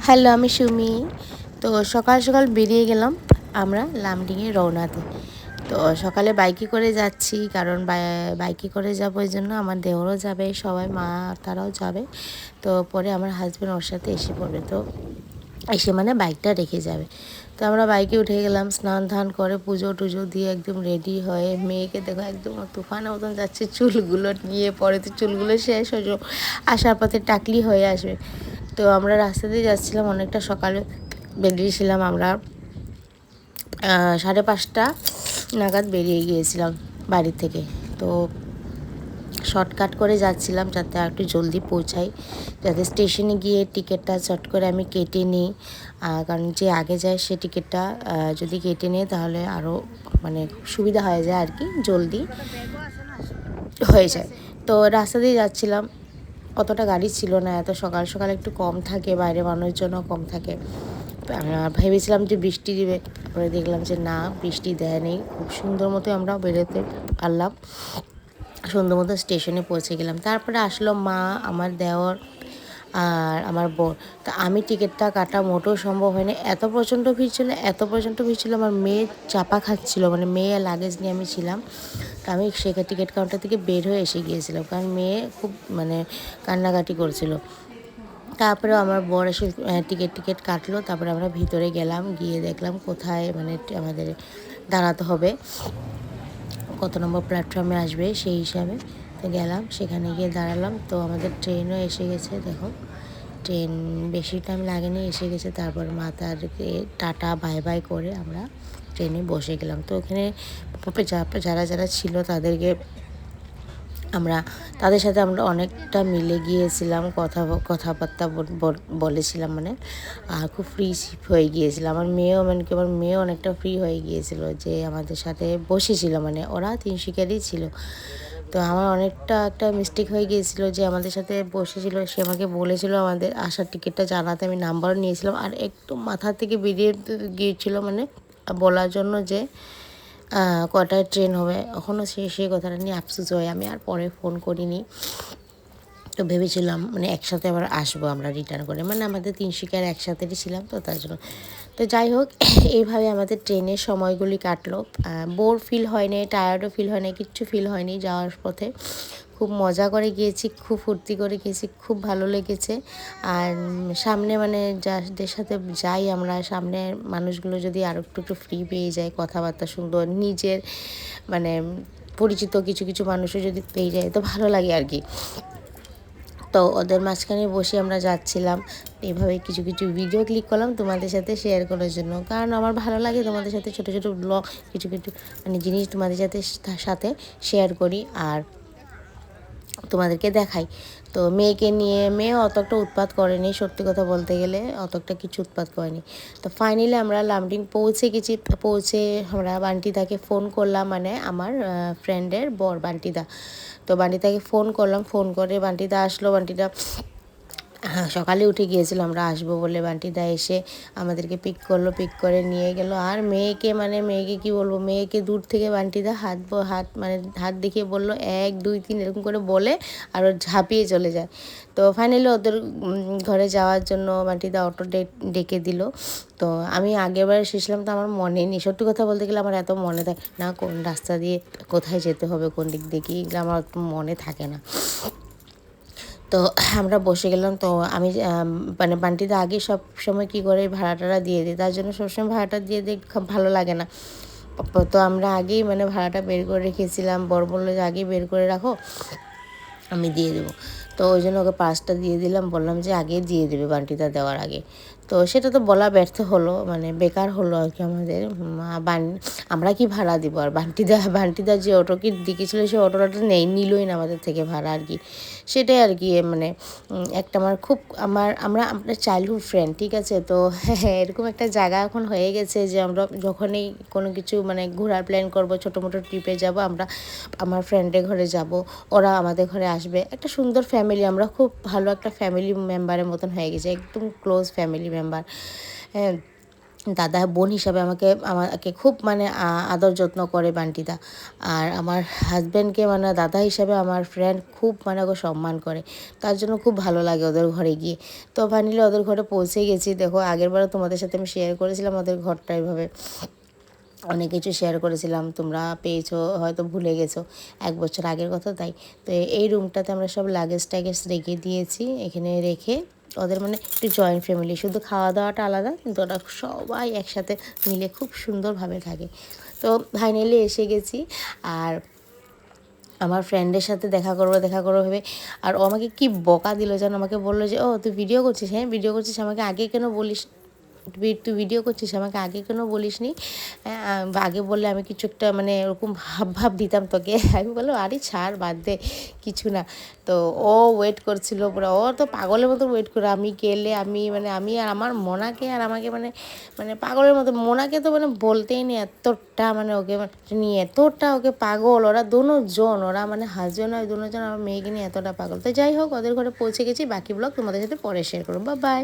Hello, আমি সুমি। তো সকাল সকাল বেরিয়ে গেলাম আমরা লামডিংয়ে রওনাতে। তো সকালে বাইকে করে যাচ্ছি, কারণ বাইকে করে যাবো এই জন্য আমার দেওরও যাবে, সবাই মা তারাও যাবে। তো পরে আমার হাজব্যান্ড ওর সাথে এসে পড়বে, তো এসে মানে বাইকটা রেখে যাবে। তো আমরা বাইকে উঠে গেলাম, স্নান ধান করে পুজো টুজো দিয়ে একদম রেডি হয়ে, মেয়েকে দেখো একদম তুফানের মতন যাচ্ছে চুলগুলো নিয়ে, পরে তো চুলগুলো শেষ হয়ে আসার পথে টাকলি হয়ে আসবে। তো আমরা রাস্তা দিয়ে যাচ্ছিলাম, অনেকটা সকালে বেরিয়েছিলাম আমরা 5:30 নাগাদ বেরিয়ে গিয়েছিলাম বাড়ি থেকে। তো শর্টকাট করে যাচ্ছিলাম যাতে একটু জলদি পৌঁছাই, যাতে স্টেশনে গিয়ে টিকিটটা চট করে আমি কেটে নিই, কারণ যে আগে যায় সে টিকিটটা যদি কেটে নেয় তাহলে আরও মানে সুবিধা হয়ে যায় আর কি, জলদি হয়ে যায়। তো রাস্তা দিয়ে যাচ্ছিলাম, অতটা গাড়ি ছিল না, এত সকাল সকাল একটু কম থাকে, বাইরে মানুষজনও কম থাকে। ভেবেছিলাম যে বৃষ্টি দিবে, পরে দেখলাম যে না, বৃষ্টি দেয়নি। খুব সুন্দর মতো আমরা বেরোতে পারলাম, সুন্দর মতো স্টেশনে পৌঁছে গেলাম। তারপরে আসলো মা, আমার দেওর আর আমার বোন। তো আমি টিকিটটা কাটা মোটেও সম্ভব হয়নি, এত প্রচণ্ড ভিড় ছিল, এত প্রচণ্ড ভিড় ছিল। আমার মেয়ে চাপা খাচ্ছিলো, মানে মেয়ে লাগেজ নিয়ে আমি ছিলাম। তো আমি সেখানে টিকিট কাউন্টার থেকে বের হয়ে এসে গিয়েছিলাম, কারণ মেয়ে খুব মানে কান্নাকাটি করছিল। তারপরেও আমার বর এসে টিকিট কাটলো। তারপরে আমরা ভিতরে গেলাম, গিয়ে দেখলাম কোথায় মানে আমাদের দাঁড়াতে হবে, কত নম্বর প্ল্যাটফর্মে আসবে সেই হিসাবে। তো গেলাম, সেখানে গিয়ে দাঁড়ালাম। তো আমাদের ট্রেনও এসে গেছে, দেখো ট্রেন বেশি টাইম লাগেনি, এসে গেছে। তারপর মাতারকে টাটা বাই বাই করে আমরা ট্রেনে বসে গেলাম। তো ওখানে যারা যারা ছিল তাদেরকে তাদের সাথে আমরা অনেকটা মিলে গিয়েছিলাম, কথাবার্তা বলেছিলাম, মানে আর খুব ফ্রি হয়ে গিয়েছিলাম। আমার মেয়েও অনেকটা ফ্রি হয়ে গিয়েছিল, যে আমাদের সাথে বসেছিল, মানে ওরা তিনশিকারই ছিল। তো আমার অনেকটা একটা মিস্টেক হয়ে গিয়েছিল, যে আমাদের সাথে বসেছিল সে আমাকে বলেছিল আমাদের আসার টিকিটটা জানাতে, আমি নাম্বারও নিয়েছিলাম, আর একটু মাথা থেকে বেরিয়ে গিয়েছিল মানে বলার জন্য যে কটায় ট্রেন হবে। এখনও সেই কথাটা নিয়ে আফসোস হয়, আমি আর পরে ফোন করিনি। তো ভেবেছিলাম মানে একসাথে আবার আসবো আমরা রিটার্ন করে, মানে আমাদের তিনশিকার একসাথেই ছিলাম, তো তার জন্য। তো যাই হোক, এইভাবে আমাদের ট্রেনের সময়গুলি কাটলো। বোর ফিল হয়নি, টায়ার্ডও ফিল হয়নি, কিচ্ছু ফিল হয়নি। যাওয়ার পথে খুব মজা করে গিয়েছি, খুব ফুর্তি করে গিয়েছি, খুব ভালো লেগেছে। আর সামনে মানে যাদের সাথে যাই আমরা, সামনের মানুষগুলো যদি আরও একটু ফ্রি পেয়ে যায়, কথাবার্তা সুন্দর, নিজের মানে পরিচিত কিছু কিছু মানুষও যদি পেয়ে যায় তো ভালো লাগে আর কি। তো ওদের মাঝখানে বসে আমরা যাচ্ছিলাম, এইভাবে কিছু কিছু ভিডিও ক্লিক করলাম তোমাদের সাথে শেয়ার করার জন্য, কারণ আমার ভালো লাগে তোমাদের সাথে ছোটো ছোটো ব্লগ, কিছু কিছু মানে জিনিস তোমাদের সাথে শেয়ার করি আর তোমাদেরকে দেখাই। তো মেয়েকে নিয়ে, মেয়েও অত একটা উৎপাত করেনি, সত্যি কথা বলতে গেলে অত একটা কিছু উৎপাত করেনি। তো ফাইনালি আমরা লামডিং পৌঁছে গেছি। পৌঁছে আমরা বান্টিদাকে ফোন করলাম, মানে আমার ফ্রেন্ডের বর বান্টিদা। তো বান্টিদাকে ফোন করলাম, ফোন করে বান্টিদা আসলো। বান্টিদা সকালে উঠে গিয়েছিল আমরা আসবো বলে। বান্টিদা এসে আমাদেরকে পিক করলো, পিক করে নিয়ে গেল। আর মেয়েকে কি বলবো, মেয়েকে দূর থেকে বান্টিদা হাত দেখিয়ে বলল 1 2 3 এরকম করে বলে, আর ও ঝাঁপিয়ে চলে যায়। তো ফাইনালি ওদের ঘরে যাওয়ার জন্য বান্টিদা অটো ডেকে দিল। তো আমি আগেরবার এসেছিলাম, তো আমার মনে নেই, সত্যি কথা বলতে গেলে আমার এত মনে থাকে না কোন রাস্তা দিয়ে কোথায় যেতে হবে, কোন দিক দিয়ে কি, এগুলো আমার মনে থাকে না। তো আমরা বসে গেলাম। তো আমি মানে বান্টিদা আগে সব সময় কী করে ভাড়াটা দিয়ে দিই, তার জন্য সবসময় ভাড়াটা দিয়ে দিই, খুব ভালো লাগে না। তো আমরা আগেই মানে ভাড়াটা বের করে রেখেছিলাম, বর বললো যে আগেই বের করে রাখো, আমি দিয়ে দেবো। তো ওই জন্য ওকে 5টা দিয়ে দিলাম, বললাম যে আগে দিয়ে দেবে বান্টিদা দেওয়ার আগে। তো সেটা তো বলা ব্যর্থ হলো, মানে বেকার হলো আর কি আমাদের। আমরা কি ভাড়া দিব, আর বান্টিদা যে অটোকে দিকেছিল সে অটোটা নিলই না আমাদের থেকে ভাড়া আর কি। সেটাই আর কি, মানে একটা আমরা চাইল্ডহুড ফ্রেন্ড, ঠিক আছে। তো হ্যাঁ, এরকম একটা জায়গা এখন হয়ে গেছে যে আমরা যখনই কোনো কিছু মানে ঘোরার প্ল্যান করব, ছোটো মোটো ট্রিপে যাব, আমরা আমার ফ্রেন্ডের ঘরে যাব, ওরা আমাদের ঘরে আসবে, একটা সুন্দর ফ্যামিলি, আমরা খুব ভালো একটা ফ্যামিলি মেম্বারের মতন হয়ে গেছে, একদম ক্লোজ ফ্যামিলি মেম্বার। হ্যাঁ, দাদা বোন হিসাবে আমাকে খুব মানে আদর যত্ন করে বান্টিদা। আর আমার হাজব্যান্ডকে মানে দাদা হিসাবে আমার ফ্রেন্ড খুব মানে ওকে সম্মান করে, তার জন্য খুব ভালো লাগে ওদের ঘরে গিয়ে। তো ফাইনালি ওদের ঘরে পৌঁছে গেছি। দেখো আগেরবারও তোমাদের সাথে আমি শেয়ার করেছিলাম ওদের ঘরটা এভাবে, অনেক কিছু শেয়ার করেছিলাম, তোমরা পেয়েছো হয়তো ভুলে গেছো, 1 বছর আগের কথা তাই। তো এই রুমটাতে আমরা সব লাগেজ টাগেজ রেখে দিয়েছি, এখানে রেখে ওদের মানে একটু জয়েন্ট ফ্যামিলি, শুধু খাওয়া দাওয়াটা আলাদা কিন্তু ওরা সবাই একসাথে মিলে খুব সুন্দরভাবে থাকে। তো ফাইনালি এসে গেছি। আর আমার ফ্রেন্ডের সাথে দেখা করবো ভেবে, আর ও আমাকে কি বকা দিল যেন, আমাকে বললো যে ও তুই ভিডিও করছিস, হ্যাঁ ভিডিও করছিস, আমাকে আগে কেন বলিস, তুই ভিডিও করছিস আমাকে আগে কেন বলিস নি, আগে বললে আমি কিছু একটা মানে ওরকম ভাব দিতাম তোকে। আমি বললাম আরে ছাড় বাদ দে, কিছু না। তো ও ওয়েট করছিল পুরো, ও তো পাগলের মতো ওয়েট করে, আমি গেলে আমি আর আমার মোনাকে আর আমাকে মানে মানে পাগলের মতো, মোনাকে তো মানে বলতেই নেই, এতটা মানে ওকে নিয়ে এতটা ওকে পাগল, ওরা দুজন, ওরা মানে হাজবেন্ড হয় দুজন, আমার মেয়েকে নিয়ে এতটা পাগল। তো যাই হোক ওদের ঘরে পৌঁছে গেছি, বাকি ব্লগ তোমাদের সাথে পরে শেয়ার করবো, বাই বাই।